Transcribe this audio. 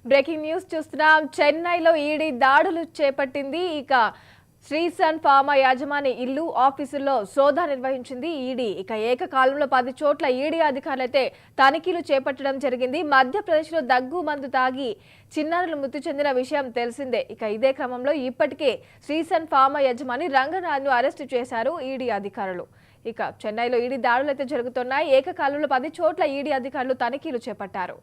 Breaking news చూస్తున్నాం. చెన్నైలో ED దాడులు చేపట్టింది. ఇక శ్రీసన్ ఫార్మా యాజమాని ఇల్లు, ఆఫీసుల్లో సోదా నిర్వహించింది ఈడీ. ఇక ఏకకాలంలో 10 చోట్ల ఈడీ అధికారులైతే తనిఖీలు చేపట్టడం జరిగింది. మధ్యప్రదేశ్లో దగ్గు మందు తాగి చిన్నారులు మృతి చెందిన విషయం తెలిసిందే. ఇక ఇదే క్రమంలో ఇప్పటికే శ్రీసన్ ఫార్మా యజమాని రంగనాథ్ను అరెస్టు చేశారు ఈడీ అధికారులు. ఇక చెన్నైలో ఈడీ దాడులైతే జరుగుతున్నాయి. ఏకకాలంలో 10 చోట్ల ఈడీ అధికారులు తనిఖీలు చేపట్టారు.